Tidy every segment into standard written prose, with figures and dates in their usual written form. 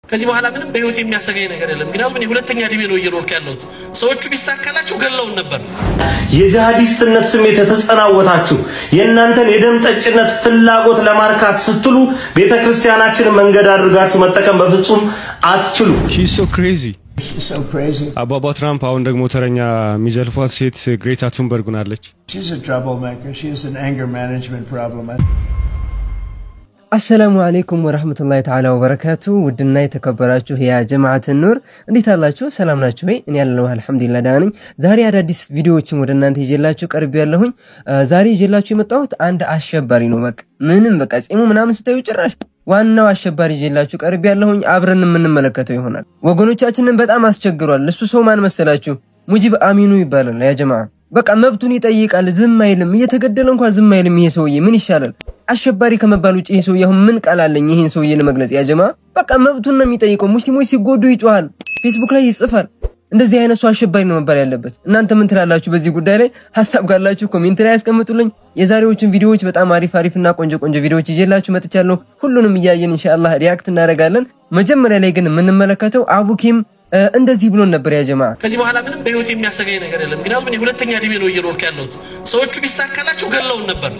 ከዚህ በኋላ ምንም በህይወት የሚያሰጋኝ ነገር የለም ምክንያቱም እኔ ሁለተኛ ዲሜ ነው እየኖርኩ ያለሁት ሰዎቹ ቢሳካላቸው ገለውን ነበር የጂሃዲስትነት ስሜት ተጸናወታችሁ የእናንተን የደም ጠጭነት ፍላጎት ለማርካት ስትሉ ቤተክርስቲያናችን መንገድ አድርጋችሁ መጠቀም በፍጹም አትችሉ She's so crazy አባባ ትራምፕ አሁን ደግሞ ተረኛ ሚዘልፏት ሴት ግሬታ ቱንበርግ ሆናለች She's a troublemaker she has an anger management problem السلام عليكم ورحمة الله تعالى وبركاته ودنا يتكبراችሁ يا جماعة النور እንዴት አላችሁ ሰላም ናችሁ ወይ እኔ ያለሁ አልহামዱሊላህ ዳነኝ ዛሬ አዳዲስ ቪዲዮዎችን ወደ እናንተ ይዤላችሁ ቀርብ ያለሁኝ ዛሬ ይዤላችሁ የመጣሁት አንድ አሸባሪ ነው ምንም በቃ ጺሙ ምናምን ስታዩ ጭራሽ ዋናው አሸባሪ ይዤላችሁ ቀርብ ያለሁኝ አብረን የምንመለከተው ይሆናል ወገኖቻችንን በጣም አስቸግሯል እሱ ሰው ማን መሰላችሁ ሙጂብ አሚኑ ይባላል ያ ጀማዓ በቃ መብቱን ይጠይቃል ዝም አይልም እየተገደለ እንኳን ዝም አይልም ይሄ ሰውዬ ምን ይሻላል አሸባሪ ከመባል ውጪ ይሄ ሰውዬ አሁን ምን ቃላለኝ ይሄን ሰውዬ ለመግለጽ ያ ጀማዓ በቃ መብቱን ነው የሚጠይቀው ሙስሊሞች ሲጎዱ ይጮሃል ፌስቡክ ላይ ይጽፋል እንደዚህ አይነት ሰው አሸባሪ ነው መባል ያለበት እናንተ ምን ትላላችሁ በዚህ ጉዳይ ላይ ሐሳብ ካላችሁ ኮሜንት ላይ አስቀምጡልኝ የዛሬዎቹን ቪዲዮዎች በጣም አሪፍና ቆንጆ ቪዲዮዎች ይዤላችሁ መጥቻለሁ ሁሉንም ያያየን ኢንሻአላህ ሪአክት እናደርጋለን መጀመሪያ ላይ ግን የምንመለከተው አቡኪም እንደዚህ ብሎ ነበር ያ ጀማዓ ከዚህ በኋላ ምንም በህይወት የሚያሰጋኝ ነገር የለም ምክንያቱም እኔ ሁለተኛ ዲሜ ነው እየኖርኩ ያለሁት ሰዎቹ ቢሳካላቸው ገለውን ነበር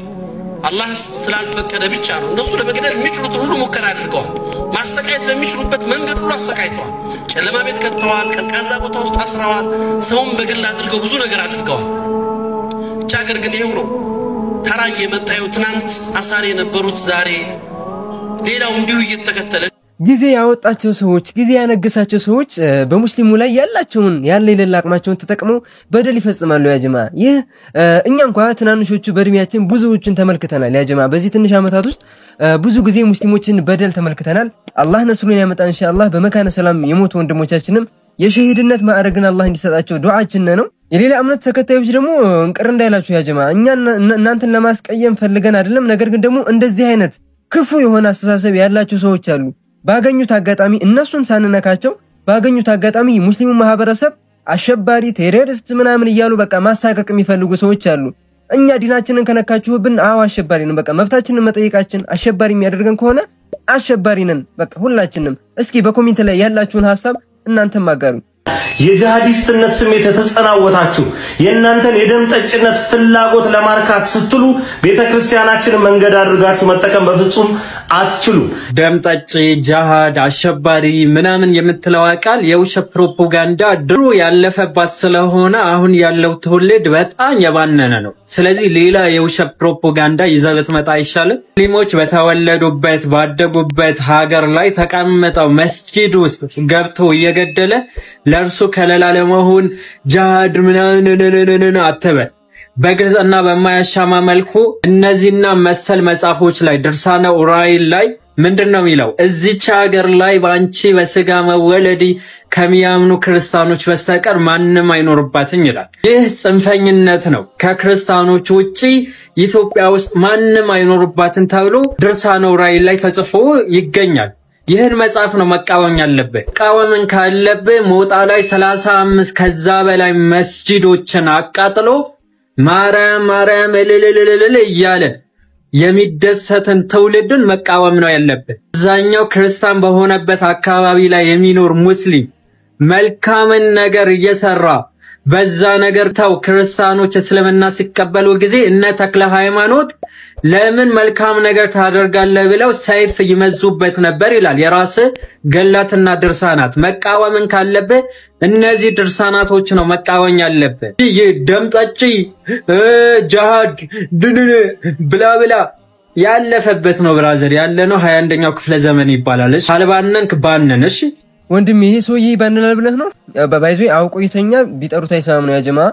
አላህ ስላልፈቀደ ብቻ ነው እነሱ ለመግደል የሚችሉት ሁሉ ሙከራ አድርገዋል ማሰቃየት በሚችሉበት መንገድ ሁሉ አሰቃይተዋል ጨለማ ቤት ከተዋል ቀዝቃዛ ቦታ ውስጥ አስረዋል ሰውን በግል አድርገው ብዙ ነገር አድርገዋል ቻገር ግን ይሄው ነው ተራዬ መጣየው ትናንት አሳሪ የነበሩት ዛሬ ሌላው እንዲሁ እየተከተለ ጊዜ ያወጣቸው ሰዎች ጊዜ ያነገሳቸው ሰዎች በሙስሊሙ ላይ ያላቸውን ያለ የሌላ አቅማቸውን ተጠቅመው በደል ይፈጽማሉ ያ ጀማዓ ይህ እኛ እንኳን ትናንሾቹ በእድሜያችን ብዙዎችን ተመልክተናል ያ ጀማዓ በዚህ ትንሽ አመታት ውስጥ ብዙ ጊዜ ሙስሊሞችን በደል ተመልክተናል አላህ ነስሩን ያመጣ ኢንሻአላህ በመካነ ሰላም የሞቱ ወንድሞቻችንም የሸሂድነት ማዕረግን አላህ እንዲሰጣቸው ዱዓችን ነው የሌላ እምነት ተከታዮች ደግሞ እንቅር እንዳይላችሁ ያ ጀማዓ እኛ እናንተን ለማስቀየም ፈልገን አይደለም ነገር ግን ደግሞ እንደዚህ አይነት ክፉ የሆነ አስተሳሰብ ያላቸው ሰዎች አሉ ባገኙት አጋጣሚ እነሱን ሳንነካቸው ባገኙት አጋጣሚ ሙስሊሙ ማህበረሰብ አሸባሪ ቴሮሪስት ምናምን ይያሉ በቃ ማሳቀቅ የሚፈልጉ ሰዎች አሉ እኛ ዲናችንን ከነካችሁብን አው አሸባሪ ነን በቃ መብታችንን መጠየቃችን አሸባሪ የሚያደርገን ከሆነ አሸባሪ ነን በቃ ሁላችንም እስኪ በኮሜንት ላይ ያላችሁን ሐሳብ እናንተም አጋሩ የጂሃዲስትነት ስሜት ተጸናወታችሁ የእናንተን የደም ጠጭነት ፍላጎት ለማርካት ስትሉ ቤተክርስቲያናችን መንገድ አድርጋችሁ መጠቀም በፍጹም አትችሉ ደም ጠጭ ጂሃድ አሸባሪ ምናምን የምትለው ቃል የውሸት ፕሮፓጋንዳ ድሮ ያለፈባት ስለሆነ አሁን ያለው ትውልድ በጣም የባነነ ነው ስለዚህ ሌላ የውሸት ፕሮፓጋንዳ ይዘበት መጣ ይሻላል ሙስሊሞች በተወለዱበት ባደጉበት ሀገር ላይ ተቀምጠው መስጂድ ውስጥ ገብቶ እየገደለ ለርሱ ከለላ ለመሆን ጂሃድ ምናምን አተበ በግልጽና በማያሻማ መልኩ እነዚህና መሰል መጻፎች ላይ ድርሳነ ኡራኤል ላይ ምንድነው የሚለው እዚች ሀገር ላይ ባንቺ በስጋ መወለዲ ከሚያምኑ ክርስቲያኖች በስተቀር ማንንም አይኖርባትም ይላል ይህ ጽንፈኝነት ነው ከክርስቲያኖች ውጪ ኢትዮጵያ ውስጥ ማንንም አይኖርባትም ተብሎ ድርሳነ ኡራኤል ላይ ተጽፎ ይገኛል ይህን መጽሐፍ ነው መቃወም ያለበት ቃወምን ካለበት ሞጣ ላይ 35 ከዛ በላይ መስጂዶችን አቃጥሎ ማርያም እልልልልል እያለ የሚደሰትን ትውልድን መቃወም ነው ያለበት አብዛኛው ክርስቲያን በሆነበት አካባቢ ላይ የሚኖር ሙስሊም መልካምን ነገር እየሰራ በዛ ነገር ታው ክርስቲያኖች እስልምና ሲቀበሉ ጊዜ እነ ተክለ ሃይማኖት ለምን መልካም ነገር ታደርጋለህ ብለው ሰይፍ ይመዙበት ነበር ይላል የራስ ገላትና ድርሳናት መቃወምን ካለበት እነዚህ ድርሳናቶች ነው መቃወም ያለበት ይህ ደም ጠጪ ጂሃድ ብላ ያለፈበት ነው ብራዘር ያለነው 21ኛው ክፍለ ዘመን ይባላል አልባነንክ ባነን እሺ ወንድም ይሄ ሰውዬ ይባንናል ብለህ ነው በባይዞይ አውቆይተኛ ቢጠሩት አይሰማም ነው ያ ጀማዓ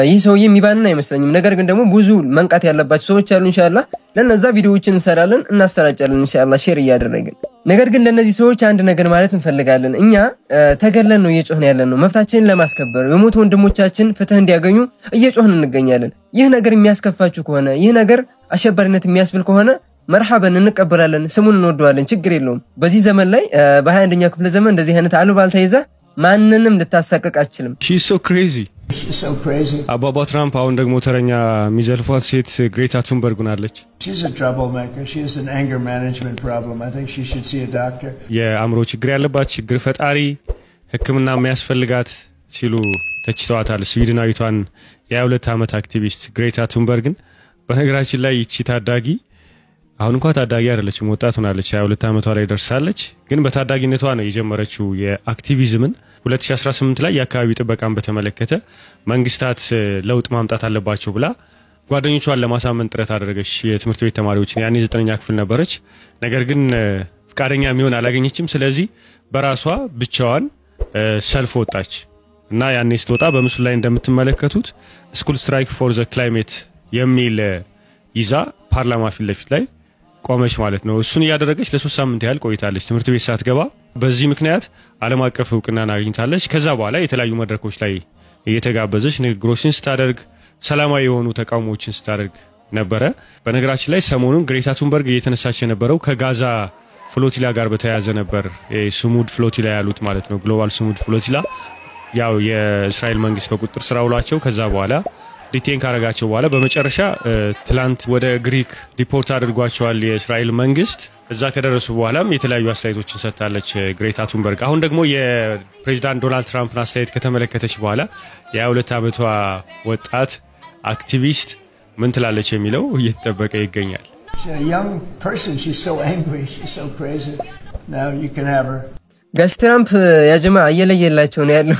ይህ ሰውዬ የሚባንና አይመስለኝም ነገር ግን ደግሞ ብዙ መንቃት ያለባቸው ሰዎች አሉ ኢንሻአላህ ለነዛ ቪዲዮዎችን እንሰራለን እናስተላልፋለን ኢንሻአላህ ሼር ያደረግን ነገር ግን ለነዚህ ሰዎች አንድ ነገር ማለት እንፈልጋለን እኛ ተገለን ነው እየጮህን ያለነው መፍታችንን ለማስከበር የሞቱ ወንድሞቻችን ፍትህ እንዲያገኙ እየጮህን እንገኛለን ይህ ነገር የሚያስከፋችሁ ከሆነ ይህ ነገር አሸባሪነት የሚያስብል ከሆነ መርሐበን እንቀበላለን ስሙን እንወደዋለን ችግር የለውም በዚህ ዘመን ላይ በ21ኛው ክፍለ ዘመን እንደዚህ አይነት አሉባልታ ይዛ ማንንም ልታሳቀቅ አትችልም። She's so crazy. She's so crazy. አባባ ትራምፕ አሁን ደግሞ ተረኛ የሚዘልፏት ሴት ግሬታ ቱንበርግ ሆናለች። She's a troublemaker. She has an anger management problem. I think she should see a doctor. የአእምሮ ችግር ያለባት ችግር ፈጣሪ ሕክምና የሚያስፈልጋት ሲሉ ተችተዋታል ስዊድናዊቷን የ22 ዓመት አክቲቪስት ግሬታ ቱንበርግን። በነገራችን ላይ ይቺ ታዳጊ አሁን እንኳን ታዳጊ አይደለችም፣ ወጣት ሆናለች። 22 ዓመቷ ላይ ደርሳለች። ግን በታዳጊነቷ ነው የጀመረችው የአክቲቪዝምን። 2018 ላይ የአካባቢ ጥበቃን በተመለከተ መንግስታት ለውጥ ማምጣት አለባቸው ብላ ጓደኞቿን ለማሳመን ጥረት አደረገች። የትምህርት ቤት ተማሪዎችን ያኔ 9ኛ ክፍል ነበረች። ነገር ግን ፍቃደኛ የሚሆን አላገኘችም። ስለዚህ በራሷ ብቻዋን ሰልፍ ወጣች እና ያኔ ስትወጣ በምስሉ ላይ እንደምትመለከቱት ስኩል ስትራይክ ፎር ዘ ክላይሜት የሚል ይዛ ፓርላማ ፊት ለፊት ላይ ቆመች ማለት ነው። እሱን ያደረገች ለ3 ሳምንት ያህል ቆይታለች ትምህርት ቤት ሳትገባ። በዚህ ምክንያት ዓለም አቀፍ እውቅናን አግኝታለች። ከዛ በኋላ የተለያዩ መድረኮች ላይ እየተጋበዘች ንግግሮችን ስታደርግ ሰላማዊ የሆኑ ተቃውሞዎችን ስታደርግ ነበረ። በነገራችን ላይ ሰሞኑን ግሬታ ቱንበርግ እየተነሳች የነበረው ከጋዛ ፍሎቲላ ጋር በተያያዘ ነበር። ስሙድ ፍሎቲላ ያሉት ማለት ነው፣ ግሎባል ስሙድ ፍሎቲላ። ያው የእስራኤል መንግስት በቁጥጥር ስር አውሏቸው ከዛ በኋላ ዲቴን ካረጋቸው በኋላ በመጨረሻ ትላንት ወደ ግሪክ ዲፖርት አድርጓቸዋል የእስራኤል መንግስት። እዛ ከደረሱ በኋላም የተለያዩ አስተያየቶችን ሰጥታለች ግሬታ ቱንበርግ። አሁን ደግሞ የፕሬዝዳንት ዶናልድ ትራምፕን አስተያየት ከተመለከተች በኋላ የ22 ዓመቷ ወጣት አክቲቪስት ምን ትላለች የሚለው እየተጠበቀ ይገኛል። She's a young person. She's so angry. She's so crazy. Now you can have her. ጋሽ ትራምፕ ያጀማ እየለየላቸው ነው ያለው።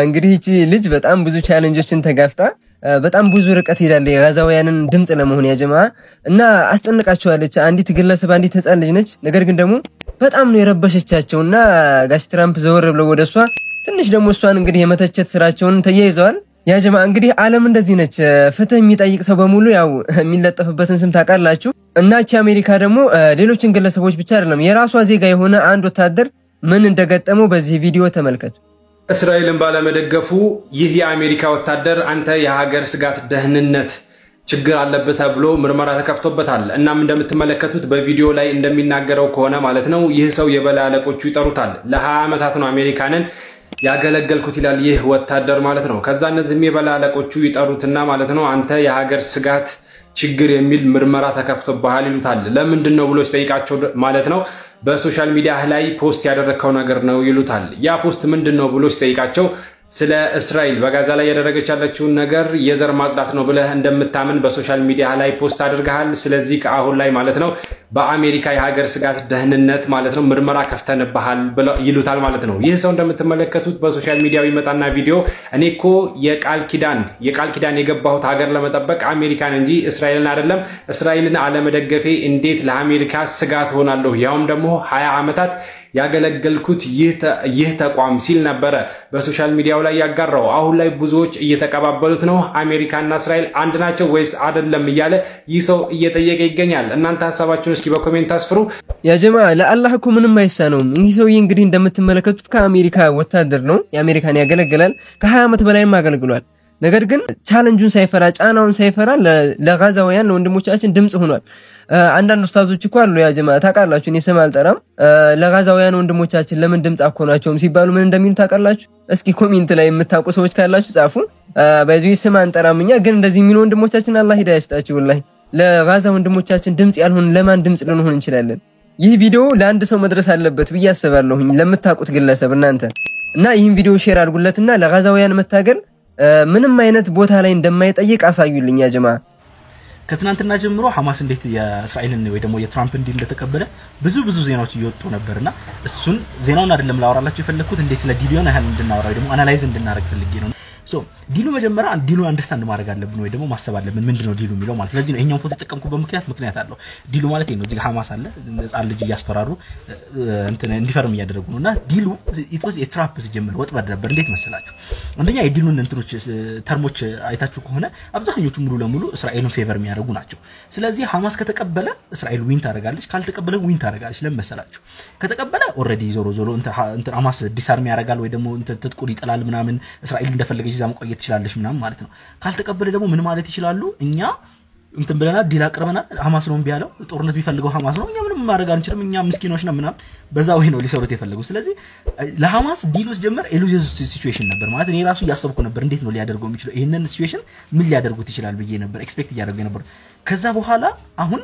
እንግዲህ እቺ ልጅ በጣም ብዙ ቻሌንጆችን ተጋፍጣ በጣም ብዙ ርቀት ሄዳለች የጋዛውያንን ድምጽ ለመሆን ያጀማ እና አስጨንቃቸዋለች። አንዲት ግለሰብ አንዲት ህፃን ልጅ ነች። ነገር ግን ደግሞ በጣም ነው የረበሸቻቸውና ጋሽ ትራምፕ ዘወር ብለው ወደሷ ትንሽ ደግሞ እሷን እንግዲህ የመተቸት ስራቸውን ተያይዘዋል። ያጀማ እንግዲህ ዓለም እንደዚህ ነች። ፍትህ የሚጠይቅ ሰው በሙሉ ያው የሚለጠፍበትን ስም ታውቃላችሁ። እና እቺ አሜሪካ ደግሞ ሌሎችን ግለሰቦች ብቻ አይደለም የራሷ ዜጋ የሆነ አንድ ወታደር ምን እንደገጠመው በዚህ ቪዲዮ ተመልከቱ። እስራኤልን ባለመደገፉ ይህ የአሜሪካ ወታደር አንተ የሀገር ስጋት ደህንነት ችግር አለበት ተብሎ ምርመራ ተከፍቶበታል። እናም እንደምትመለከቱት በቪዲዮ ላይ እንደሚናገረው ከሆነ ማለት ነው ይህ ሰው የበላይ አለቆቹ ይጠሩታል። ለ20 ዓመታት ነው አሜሪካንን ያገለገልኩት ይላል ይህ ወታደር ማለት ነው። ከዛ እነዚህም የበላይ አለቆቹ ይጠሩትና ማለት ነው አንተ የሀገር ስጋት ችግር የሚል ምርመራ ተከፍቶብሃል ይሉታል። ለምንድን ነው ብሎ ሲጠይቃቸው ማለት ነው በሶሻል ሚዲያ ላይ ፖስት ያደረከው ነገር ነው ይሉታል። ያ ፖስት ምንድነው ብሎ ሲጠይቃቸው ስለ እስራኤል በጋዛ ላይ ያደረገች ያለችውን ነገር የዘር ማጽዳት ነው ብለህ እንደምታምን በሶሻል ሚዲያ ላይ ፖስት አድርገሃል። ስለዚህ ከአሁን ላይ ማለት ነው በአሜሪካ የሀገር ስጋት ደህንነት ማለት ነው ምርመራ ከፍተንብሃል ብለው ይሉታል ማለት ነው። ይህ ሰው እንደምትመለከቱት በሶሻል ሚዲያው ይመጣና ቪዲዮ እኔኮ የቃል ኪዳን የገባሁት ሀገር ለመጠበቅ አሜሪካን እንጂ እስራኤልን አይደለም። እስራኤልን አለመደገፌ እንዴት ለአሜሪካ ስጋት ሆናለሁ? ያውም ደግሞ 20 ዓመታት ያገለገልኩት ይህ ተቋም ሲል ነበረ በሶሻል ሚዲያው ላይ ያጋራው። አሁን ላይ ብዙዎች እየተቀባበሉት ነው። አሜሪካና እስራኤል አንድ ናቸው ወይስ አይደለም እያለ ይህ ሰው እየጠየቀ ይገኛል። እናንተ ሐሳባችሁን እስኪ በኮሜንት አስፍሩ። ያ ጀማ ለአላህ እኮ ምንም አይሳነውም። ይህ ሰው እንግዲህ እንደምትመለከቱት ከአሜሪካ ወታደር ነው። የአሜሪካን ያገለግላል። ከ20 ዓመት በላይም አገልግሏል። ነገር ግን ቻሌንጁን ሳይፈራ ጫናውን ሳይፈራ ለጋዛውያን ለወንድሞቻችን ድምጽ ሆኗል። አንዳንድ ኡስታዞች እኮ አሉ ያ ጀማ ታውቃላችሁ፣ እኔ ስም አልጠራም። ለጋዛውያን ወንድሞቻችን ለምን ድምጽ አኮናቸውም ሲባሉ ምን እንደሚሉ ታውቃላችሁ? እስኪ ኮሜንት ላይ የምታውቁ ሰዎች ካላችሁ ጻፉ። በዚህ ስም አንጠራም እኛ፣ ግን እንደዚህ የሚሉ ወንድሞቻችን አላህ ሂዳያ ይስጣችሁ። ወላሂ ለጋዛ ወንድሞቻችን ድምጽ ያልሆን ለማን ድምጽ ልንሆን እንችላለን? ይህ ቪዲዮ ለአንድ ሰው መድረስ አለበት ብዬ አስባለሁኝ፣ ለምታውቁት ግለሰብ እናንተ እና ይህን ቪዲዮ ሼር አድርጉለትና ለጋዛውያን መታገል ምንም አይነት ቦታ ላይ እንደማይጠይቅ አሳዩልኝ ያ ጀማ። ከትናንትና ጀምሮ ሐማስ እንዴት የእስራኤልን ወይ ደግሞ የትራምፕን ዲል እንደተቀበለ ብዙ ዜናዎች እየወጡ ነበርና እሱን ዜናውን አይደለም ላወራላችሁ የፈለኩት እንዴት ስለ ዲሉን ያህል እንድናወራ ወይ ደግሞ አናላይዝ እንድናረግ ፈልጌ ነው። ዲሉ መጀመሪያ ዲሉ አንደርስታንድ ማድረግ አለብን ወይ ደግሞ ማሰብ አለብን ምንድነው ዲሉ የሚለው ማለት። ስለዚህ ነው ይሄኛውን ፎቶ ተጠቀምኩበት ምክንያት አለው። ዲሉ ማለት ነው እዚህ ሐማስ አለ ህፃን ልጅ እያስፈራሩ እንዲፈርም እያደረጉ ነውና ዲሉ it was a trap ሲጀምር ወጥመድ ነበር። እንዴት መሰላችሁ? አንደኛ የዲሉን እንትኖች ተርሞች አይታችሁ ከሆነ አብዛኞቹ ሙሉ ለሙሉ እስራኤልን ፌቨር የሚያደርጉ ናቸው። ስለዚህ ሐማስ ከተቀበለ እስራኤል ዊን ታደርጋለች፣ ካልተቀበለ ዊን ታደርጋለች። ለምን መሰላችሁ? ከተቀበለ ኦሬዲ ዞሮ ሐማስ ዲስአርም ያደርጋል ወይ ደግሞ ትጥቁን ይጥላል ምናምን እስራኤል እንደፈለገች ዛም ቆየት ይችላልሽ ምናምን ማለት ነው። ካልተቀበለ ደግሞ ምን ማለት ይችላሉ? እኛ እንትን ብለናል ዲል አቅርበናል ሐማስ ነው ቢያለው ጦርነት ቢፈልገው ሐማስ ነው እኛ ምንም ማድረግ አንችልም እኛ ምስኪኖች ነን ምናምን በዛ ወይ ነው ሊሰሩት የፈለጉት ስለዚህ ለሐማስ ዲሉስ ጀመር ኤሉዥን ሲቹዌሽን ነበር ማለት እኔ ራሱ ያሰብኩ ነበር እንዴት ነው ሊያደርገው የሚችለው ይሄንን ሲቹዌሽን ምን ሊያደርጉት ይችላል ብዬ ነበር ኤክስፔክት ያደርገው ነበር ከዛ በኋላ አሁን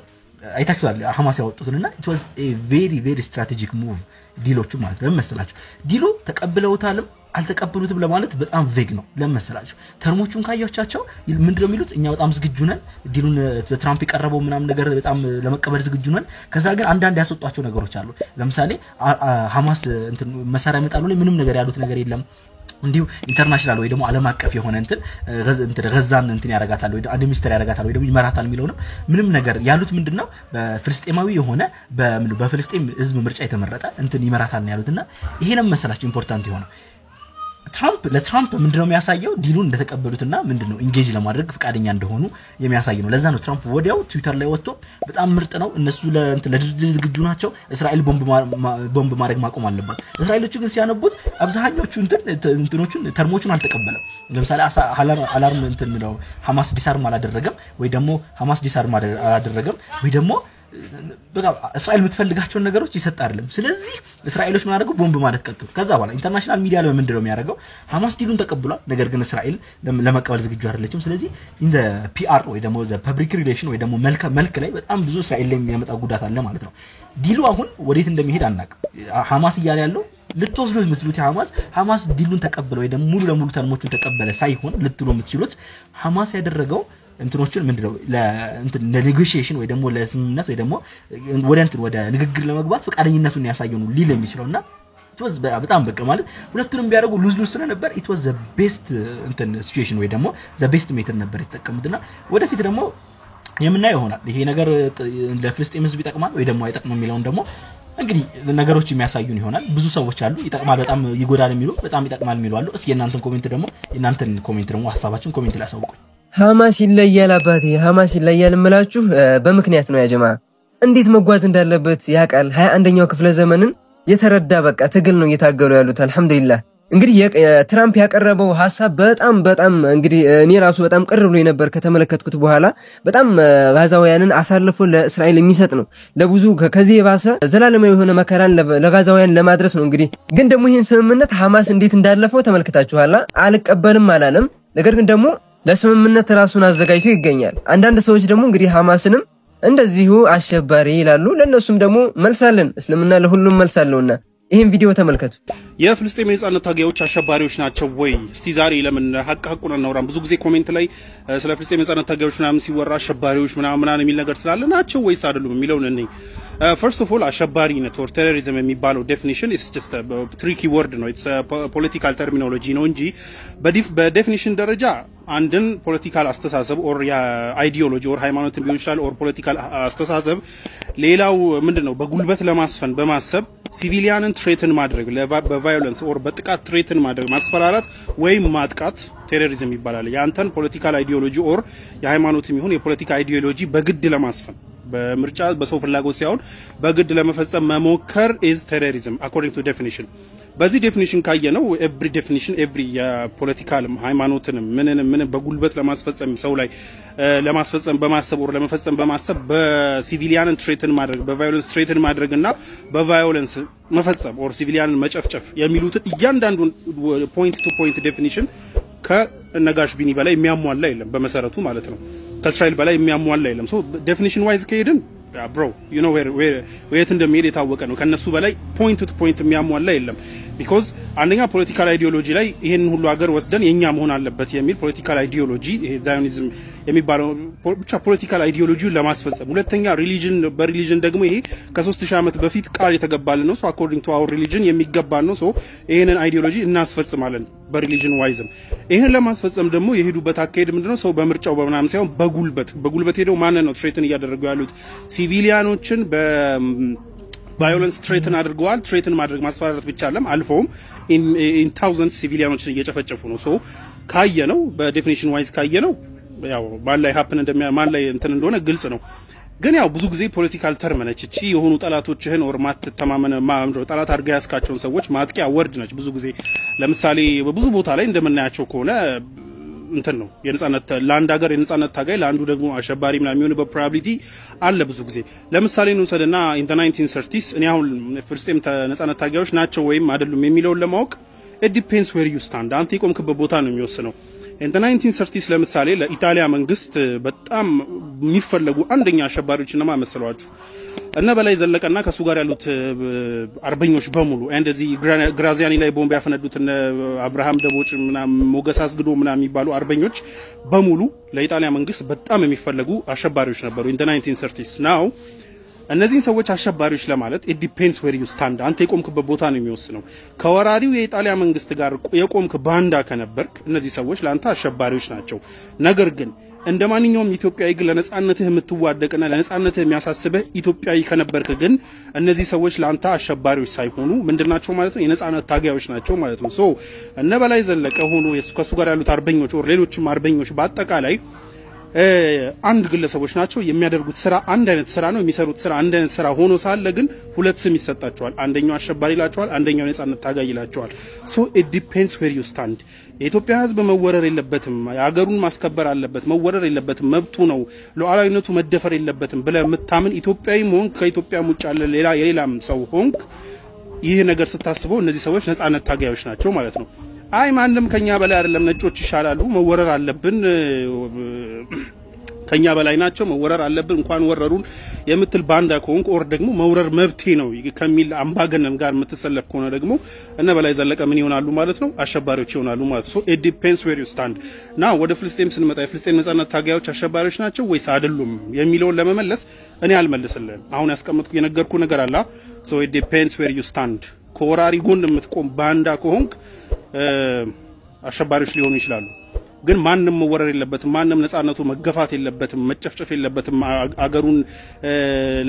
አይታችኋል ሐማስ ያወጡትና it was a very very strategic move ዲሎቹ ማለት ነው መሰላችሁ ዲሉ ተቀብለውታልም አልተቀበሉትም ለማለት በጣም ቬግ ነው ለምሳሌ ተርሞቹን ካያቻቸው ምንድነው የሚሉት እኛ በጣም ዝግጁ ነን ዲሉን በትራምፕ ይቀርበው ምናም ነገር በጣም ለመቀበል ዝግጁ ነን ከዛ ግን አንዳንድ ያስወጣቸው ነገሮች አሉ ለምሳሌ ሐማስ እንትን መሳሪያ መጣሉ ላይ ምንም ነገር ያሉት ነገር የለም እንዲሁ ኢንተርናሽናል ወይ ደግሞ ዓለም አቀፍ የሆነ እንትን ገዛን እንትን ያረጋታል ወይ አድሚኒስትር ያረጋታል ወይ ደግሞ ይመራታል የሚለው ነው ምንም ነገር ያሉት ምንድነው በፍልስጤማዊ የሆነ በፍልስጤም ህዝብ ምርጫ የተመረጠ እንትን ይመራታል ነው ያሉትና ይሄንም መሰላችሁ ኢምፖርታንት የሆነው ለትራምፕ ምንድነው የሚያሳየው ዲሉን እንደተቀበሉትና ምንድነው ኢንጌጅ ለማድረግ ፍቃደኛ እንደሆኑ የሚያሳይ ነው ለዛ ነው ትራምፕ ወዲያው ትዊተር ላይ ወጥቶ በጣም ምርጥ ነው እነሱ ለድርድር ዝግጁ ናቸው እስራኤል ቦምብ ማድረግ ማቆም አለባት እስራኤሎቹ ግን ሲያነቡት አብዛኛዎቹ እንትኖቹን ተርሞቹን አልተቀበለም ለምሳሌ አላርም እንትን ነው ሐማስ ዲሳርም አላደረገም ወይ ደግሞ ሐማስ ዲሳርም አላደረገም ወይ ደግሞ በቃ እስራኤል የምትፈልጋቸው ነገሮች ይሰጥ አይደለም ስለዚህ እስራኤሎች ምን አደረጉ ቦምብ ማለት ቀጥሉ ከዛ በኋላ ኢንተርናሽናል ሚዲያ ላይ ምንድነው የሚያደርገው ሐማስ ዲሉን ተቀብሏል ነገር ግን እስራኤል ለመቀበል ዝግጁ አይደለችም ስለዚህ ኢን ዘ ፒአር ወይ ደግሞ ዘ ፐብሊክ ሪሌሽን ወይ ደግሞ መልክ ላይ በጣም ብዙ እስራኤል ላይ የሚያመጣ ጉዳት አለ ማለት ነው ዲሉ አሁን ወዴት እንደሚሄድ አናውቅም ሐማስ ይያለ ያለው ልትወስዱት የምትሉት ሐማስ ዲሉን ተቀበለ ወይ ደግሞ ሙሉ ለሙሉ ተርሞቹን ተቀበለ ሳይሆን ልትሉ የምትችሉት ሐማስ ያደረገው እንትኖችን ምንድነው ለኔጎሺዬሽን ወይ ደግሞ ለስምምነት ወይ ደግሞ ወደ ንግግር ለመግባት ፈቃደኝነቱን ያሳየው ነው ሊል የሚችለውና it was በጣም በቃ ማለት ሁለቱንም ቢያደርጉ ሉዝ ስለነበር it was the best እንትን ሲቹዌሽን ወይ ደግሞ the best ሜተድ ነበር የተጠቀሙትና ወደፊት ደግሞ የምናየው ይሆናል ይሄ ነገር ለፍልስጤም ህዝብ ይጠቅማል ወይ ደግሞ አይጠቅምም የሚለውን ደግሞ እንግዲህ ነገሮች የሚያሳዩን ይሆናል ብዙ ሰዎች አሉ ይጠቅማል በጣም ይጎዳል የሚሉ በጣም ይጠቅማል የሚሉ አሉ እስኪ እናንተን ኮሜንት ደግሞ ሐሳባችሁን ኮሜንት ላይ አሳውቁኝ ሐማስ ይለያል አባቴ ሐማስ ይለያል እምላችሁ በምክንያት ነው ያጀማ እንዴት መጓዝ እንዳለበት ያቃል 21ኛው ክፍለ ዘመንን የተረዳ በቃ ትግል ነው እየታገሉ ያሉት አልহামዱሊላህ እንግዲህ ትራምፕ ያቀረበው ሐሳብ በጣም እንግዲህ እኔ ራሱ በጣም ቅር ብሎ ነበር ከተመለከትኩት በኋላ በጣም ጋዛውያንን አሳልፎ ለእስራኤል የሚሰጥ ነው ለብዙ ከዚህ የባሰ ዘላለማዊ የሆነ መከራን ለጋዛውያን ለማድረስ ነው እንግዲህ ግን ደግሞ ይሄን ስምምነት ሐማስ እንዴት እንዳለፈው ተመልክታችኋላ አልቀበልም አላለም ነገር ግን ደግሞ ለስምምነት ራሱን አዘጋጅቶ ይገኛል አንዳንድ ሰዎች ደግሞ እንግዲህ ሐማስንም እንደዚሁ አሸባሪ ይላሉ ለነሱም ደግሞ መልሳለን እስልምና ለሁሉም መልሳለውና ይሄን ቪዲዮ ተመልከቱ የፍልስጤም የነጻነት ታጋዮች አሸባሪዎች ናቸው ወይ እስቲ ዛሬ ለምን ሐቁን እናውራ ብዙ ጊዜ ኮሜንት ላይ ስለ ፍልስጤም የነጻነት ታጋዮች ምናምን ሲወራ አሸባሪዎች ምናምን የሚል ነገር ስላለ ናቸው ወይስ አይደሉም የሚለውን እኔ first of all አሸባሪነት or terrorism የሚባለው definition is just a tricky word ነው it's a political terminology ነው እንጂ በዴፊኒሽን ደረጃ አንድን ፖለቲካል አስተሳሰብ or አይዲዮሎጂ or ሃይማኖትን ቢሆን ይችላል or ፖለቲካል አስተሳሰብ ሌላው ምንድነው በጉልበት ለማስፈን በማሰብ ሲቪሊያንን ትሬትን ማድረግ በቫዮለንስ or በጥቃት ትሬትን ማድረግ ማስፈራራት ወይም ማጥቃት ቴሮሪዝም ይባላል ያንተን ፖለቲካል አይዲዮሎጂ or የሃይማኖትም ይሁን የፖለቲካ አይዲዮሎጂ በግድ ለማስፈን በምርጫ በሰው ፍላጎት ሳይሆን በግድ ለመፈጸም መሞከር is terrorism according to definition በዚህ ዴፊኒሽን ካየነው every definition every የፖለቲካል ሃይማኖትንም ምን በጉልበት ለማስፈጸም ሰው ላይ ለማስፈጸም በማሰብ or ለመፈጸም በማሰብ በሲቪሊያንን ትሬትን ማድረግ በቫዮለንስ ትሬትን ማድረግና በቫዮለንስ መፈጸም or ሲቪሊያንን መጨፍጨፍ የሚሉት እያንዳንዱን ፖይንት ቱ ፖይንት ዴፊኒሽን ከነጋሽ ቢኒ በላይ የሚያሟላ የለም በመሰረቱ ማለት ነው ከእስራኤል በላይ የሚያሟላ የለም ሶ ዴፊኒሽን ዋይዝ ከሄድን bro you know where እንደሚሄድ የታወቀ ነው ከነሱ በላይ ፖይንት ቱ ፖይንት የሚያሟላ የለም because አንደኛ ፖለቲካል አይዲዮሎጂ ላይ ይሄን ሁሉ ሀገር ወስደን የኛ መሆን አለበት የሚል ፖለቲካል አይዲዮሎጂ ይሄ ዛዮኒዝም የሚባለው ብቻ ፖለቲካል አይዲዮሎጂውን ለማስፈጸም ሁለተኛ በሪሊጅን ደግሞ ይሄ ከ3000 ዓመት በፊት ቃል የተገባልን ነው so according to our religion የሚገባን ነው so ይሄንን አይዲዮሎጂ እናስፈጽማለን በሪሊጅን ዋይዝም ይሄን ለማስፈጸም ደግሞ የሄዱበት አካሄድ ምንድነው ሰው በምርጫው በመናም ሳይሆን በጉልበት ሄደው ማንን ነው ትሬትን እያደረጉ ያሉት ሲቪሊያኖችን violence threaten አድርገዋል threaten ማድረግ ማስፈራራት ብቻ አይደለም አልፎም in thousands ሲቪሊያኖችን እየጨፈጨፉ ነው so ካየነው በዴፊኒሽን ዋይዝ ካየነው ያው ማን ላይ happen ማን ላይ እንትን እንደሆነ ግልጽ ነው ግን ያው ብዙ ጊዜ ፖለቲካል ተርም ነች እቺ የሆኑ ጠላቶችህን or ማትተማመን ጠላት አድርጋ ያስካቸውን ሰዎች ማጥቂያ ወርድ ነች ብዙ ጊዜ ለምሳሌ በብዙ ቦታ ላይ እንደምናያቸው ከሆነ እንትን ነው የነጻነት ለአንድ ሀገር የነጻነት ታጋይ ለአንዱ ደግሞ አሸባሪ ምናምን የሚሆንበት ፕሮባቢሊቲ አለ ብዙ ጊዜ። ለምሳሌ ነው ሰደና ኢን ዘ 1930s እኔ አሁን ፍልስጤም ነጻነት ታጋዮች ናቸው ወይም አይደሉም የሚለውን ለማወቅ it depends where you stand አንተ የቆምክበት ቦታ ነው የሚወስነው። in the 1930s ለምሳሌ ለኢጣሊያ መንግስት በጣም የሚፈልጉ አንደኛ አሸባሪዎች እና ማመሰሏችሁ እና በላይ ዘለቀና ከሱ ጋር ያሉት አርበኞች በሙሉ እንደዚህ ግራዚያኒ ላይ ቦምብ ያፈነዱት እና አብርሃም ደቦጭ እና ሞገስ አስግዶ እና የሚባሉ አርበኞች በሙሉ ለኢጣሊያ መንግስት በጣም የሚፈልጉ አሸባሪዎች ነበሩ in the 1930s now እነዚህን ሰዎች አሸባሪዎች ለማለት it depends where you stand አንተ የቆምክበት ቦታ ነው የሚወስነው። ከወራሪው የኢጣሊያ መንግስት ጋር የቆምክ ባንዳ ከነበርክ እነዚህ ሰዎች ለአንተ አሸባሪዎች ናቸው። ነገር ግን እንደማንኛውም ኢትዮጵያዊ ግን ለነጻነትህ የምትዋደቅና ለነጻነትህ የሚያሳስበህ ኢትዮጵያዊ ከነበርክ ግን እነዚህ ሰዎች ለአንተ አሸባሪዎች ሳይሆኑ ምንድናቸው ማለት ነው የነጻነት ታጋዮች ናቸው ማለት ነው። ሶ እነ በላይ ዘለቀ ሆኖ ከሱ ጋር ያሉት አርበኞች or ሌሎችም አርበኞች በአጠቃላይ አንድ ግለሰቦች ናቸው። የሚያደርጉት ስራ አንድ አይነት ስራ ነው። የሚሰሩት ስራ አንድ አይነት ስራ ሆኖ ሳለ ግን ሁለት ስም ይሰጣቸዋል። አንደኛው አሸባሪ ይላቸዋል፣ አንደኛው ነጻነት ታጋይ ይላቸዋል። so it depends where you stand የኢትዮጵያ ህዝብ መወረር የለበትም፣ የሀገሩን ማስከበር አለበት፣ መወረር የለበትም፣ መብቱ ነው፣ ሉዓላዊነቱ መደፈር የለበትም ብለህ የምታምን ኢትዮጵያዊ ሆንክ ከኢትዮጵያ ውጭ ያለ የሌላም ሰው ሆንክ ይህ ነገር ስታስበው እነዚህ ሰዎች ነጻነት ታጋዮች ናቸው ማለት ነው። አይ ማንንም ከኛ በላይ አይደለም ነጮች ይሻላሉ መወረር አለብን ከኛ በላይ ናቸው መወረር አለብን እንኳን ወረሩን የምትል ባንዳ ከሆንክ ኦር ደግሞ መወረር መብቴ ነው ከሚል አምባገነን ጋር የምትሰለፍ ከሆነ ደግሞ እነ በላይ ዘለቀ ምን ይሆናሉ ማለት ነው አሸባሪዎች ይሆናሉ ማለት ነው። so it depends where you stand now ወደ ፍልስጤም ስንመጣ የፍልስጤም ነጻነት ታጋዮች አሸባሪዎች ናቸው ወይስ አይደሉም የሚለውን ለመመለስ እኔ አልመልስልህም። አሁን ያስቀመጥኩ የነገርኩ ነገር አለ። so it depends where you stand ከወራሪ ጎን የምትቆም ባንዳ ከሆንክ አሸባሪዎች ሊሆኑ ይችላሉ። ግን ማንንም መወረር የለበትም፣ ማንንም ነጻነቱ መገፋት የለበትም፣ መጨፍጨፍ የለበትም፣ አገሩን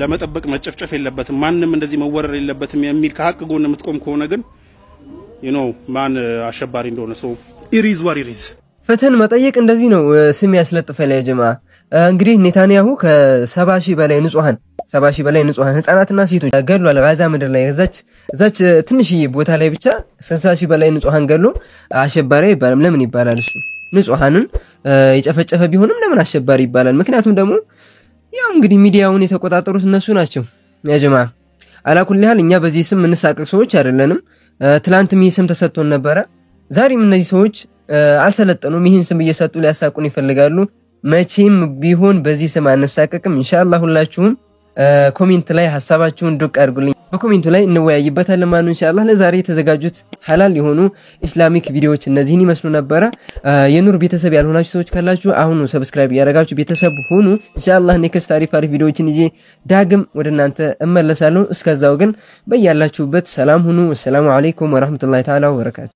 ለመጠበቅ መጨፍጨፍ የለበትም፣ ማንንም እንደዚህ መወረር የለበትም የሚል ከሀቅ ጎን የምትቆም ከሆነ ግን you know ማን አሸባሪ እንደሆነ ሰው it is what it is። ፍትህን መጠየቅ እንደዚህ ነው ስም ያስለጥፈለ ያ ጀማ። እንግዲህ ኔታንያሁ ከ70,000 በላይ ንጹሃን 70,000 በላይ ንጹሃን ህፃናትና ሴቶች ገድሏል ጋዛ ምድር ላይ እዛች ትንሽዬ ቦታ ላይ ብቻ 60,000 በላይ ንጹሃን ገድሎ አሸባሪ ይባላል። ለምን ይባላል? እሱ ንጹሃንን የጨፈጨፈ ቢሆንም ለምን አሸባሪ ይባላል? ምክንያቱም ደግሞ ያው እንግዲህ ሚዲያውን የተቆጣጠሩት እነሱ ናቸው ያ ጀማ። አላኩል ያህል እኛ በዚህ ስም እንሳቀቅ ሰዎች አይደለንም። ትላንትም ይህ ስም ተሰጥቶን ነበረ። ዛሬም እነዚህ ሰዎች አልሰለጠኑም። ይህን ስም እየሰጡ ሊያሳቁን ይፈልጋሉ። መቼም ቢሆን በዚህ ስም አንሳቀቅም። ኢንሻአላህ ሁላችሁም ኮሜንት ላይ ሐሳባችሁን ዱቅ አድርጉልኝ። በኮሜንቱ ላይ እንወያይበታለን ማለት ነው ኢንሻአላህ። ለዛሬ የተዘጋጁት ሐላል የሆኑ ኢስላሚክ ቪዲዮዎች እነዚህን ይመስሉ ነበር። የኑር ቤተሰብ ያልሆናችሁ ሰዎች ካላችሁ አሁን ሰብስክራይብ ያደረጋችሁ ቤተሰብ ሁኑ። ኢንሻአላህ ኔክስት አሪፍ ቪዲዮዎችን ይዤ ዳግም ወደ እናንተ እመለሳለሁ። እስከዛው ግን በያላችሁበት ሰላም ሁኑ። ሰላም አለይኩም ወራህመቱላሂ ተዓላ ወበረካቱ።